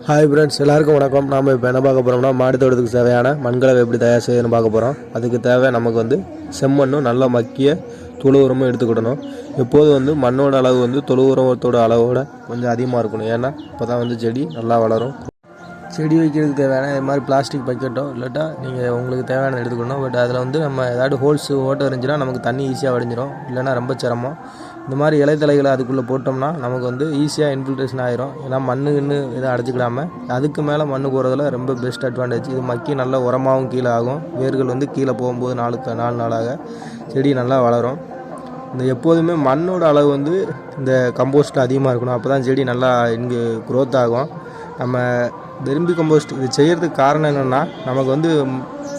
Hi friends, எல்லாருக்கும் வணக்கம். நாம் இப்போ என்ன பார்க்க போகிறோம்னா, மாடி தோட்டத்துக்கு தேவையான மண்கலவை எப்படி தயார் செய்யணும்னு பார்க்க போகிறோம். அதுக்கு தேவை நமக்கு செம்மண்ணும் நல்லா மக்கிய தொழு உரமும் எடுத்துக்கிடணும். எப்போது மண்ணோட அளவு தொழு உரத்தோட அளவோட கொஞ்சம் அதிகமாக இருக்கணும். ஏன்னா இப்போ தான் செடி நல்லா வளரும். செடி வைக்கிறதுக்கு தேவையான இது மாதிரி பிளாஸ்டிக் பக்கெட்டோ இல்லாட்டா நீங்கள் உங்களுக்கு தேவையான எடுத்துக்கணும். பட் அதில் நம்ம ஏதாவது ஹோல்ஸு ஓட்டை இருந்துச்சுன்னா நமக்கு தண்ணி ஈஸியாக வடிஞ்சிடும், இல்லைன்னா ரொம்ப சிரமம். இந்த மாதிரி இலைத்தலைகளை அதுக்குள்ளே போட்டோம்னா நமக்கு ஈஸியாக இன்ஃபில்ட்ரேஷன் ஆகிரும். ஏன்னா மண்ணுன்னு எதுவும் அடைச்சிக்கிடாமல் அதுக்கு மேலே மண்ணு போகிறதுல ரொம்ப பெஸ்ட் அட்வான்டேஜ். இது மக்கி நல்ல உரமாகவும் கீழே ஆகும். வேர்கள் கீழே போகும்போது நாலு நாளாக செடி நல்லா வளரும். இந்த எப்போதுமே மண்ணோட அளவு இந்த கம்போஸ்ட்டில் அதிகமாக இருக்கணும். அப்போ தான் செடி நல்லா இங்கே க்ரோத் ஆகும். நம்ம வெர்மி கம்போஸ்ட் இது செய்கிறதுக்கு காரணம் என்னென்னா, நமக்கு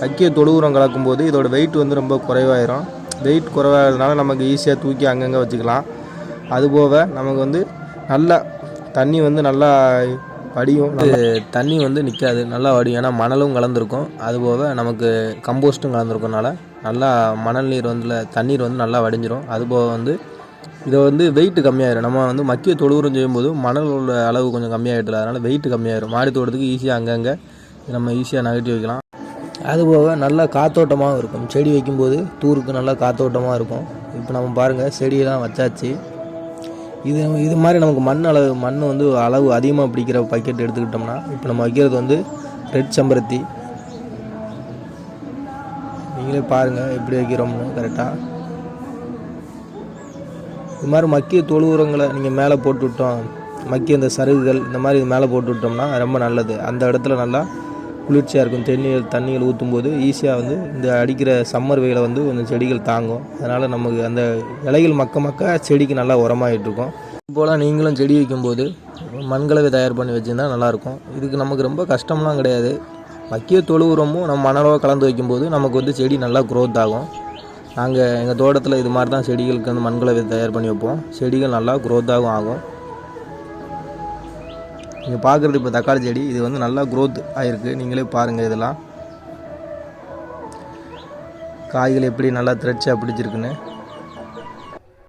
மக்கிய தொழு உரம் கலக்கும்போது இதோட வெயிட் ரொம்ப குறைவாயிரும். வெயிட் குறைவாகிறதுனால நமக்கு ஈஸியாக தூக்கி அங்கங்கே வச்சுக்கலாம். அதுபோக நமக்கு நல்லா தண்ணி நல்லா வடியும். தண்ணி நிற்காது, நல்லா வடியும். ஏன்னா மணலும் கலந்துருக்கும், அதுபோக நமக்கு கம்போஸ்ட்டும் கலந்துருக்கனால நல்லா மணல் நீர் தண்ணீர் நல்லா வடிஞ்சிரும். அதுபோக இதை வெயிட் கம்மியாயிரும். நம்ம மக்கிய தொழு உரம் செய்யும்போது மணல் உள்ள அளவு கொஞ்சம் கம்மியாகிடுது, அதனால் வெயிட் கம்மியாயிரும். மாடி தோட்டத்துக்கு ஈஸியாக அங்கங்கே நம்ம ஈஸியாக நகட்டி வைக்கலாம். அதுபோக நல்லா காத்தோட்டமாகவும் இருக்கும். செடி வைக்கும்போது தூருக்கு நல்லா காத்தோட்டமாக இருக்கும். இப்போ நம்ம பாருங்கள், செடியெல்லாம் வச்சாச்சு. இது மாதிரி நமக்கு மண் அளவு அதிகமாக பிடிக்கிற பக்கெட் எடுத்துக்கிட்டோம்னா, இப்போ நம்ம வைக்கிறது ரெட் செம்பருத்தி. நீங்களே பாருங்கள் எப்படி வைக்கிறோம்னு கரெக்டாக. இது மாதிரி மக்கிய தொழு உரங்களை நீங்கள் மேலே போட்டு விட்டோம், மக்கிய இந்த சருகுகள் இந்த மாதிரி இது மேலே போட்டு விட்டோம்னா ரொம்ப நல்லது. அந்த இடத்துல நல்லா குளிர்ச்சியாக இருக்கும். தண்ணிகள் ஊற்றும்போது ஈஸியாக இந்த அடிக்கிற சம்மர் வெயிலை கொஞ்சம் செடிகள் தாங்கும். அதனால் நமக்கு அந்த இலைகள் மக்க செடிக்கு நல்லா உரமாகிட்டு இருக்கும். இதுபோல் நீங்களும் செடி வைக்கும்போது மண்கலவை தயார் பண்ணி வச்சுருந்தா நல்லாயிருக்கும். இதுக்கு நமக்கு ரொம்ப கஷ்டம்லாம் கிடையாது. மக்கிய தொழு உரமும் நம்ம மணலோடு கலந்து வைக்கும்போது நமக்கு செடி நல்லா க்ரோத் ஆகும். நாங்கள் எங்கள் தோட்டத்தில் இது மாதிரி தான் செடிகளுக்கு மண்கலவை தயார் பண்ணி வைப்போம். செடிகள் நல்லா க்ரோத்தாகவும் ஆகும். நீங்கள் பார்க்குறது இப்போ தக்காளி செடி, இது நல்லா க்ரோத் ஆகிருக்கு. நீங்களே பாருங்கள், இதெல்லாம் காய்கள் எப்படி நல்லா திரட்சியாக பிடிச்சிருக்குன்னு.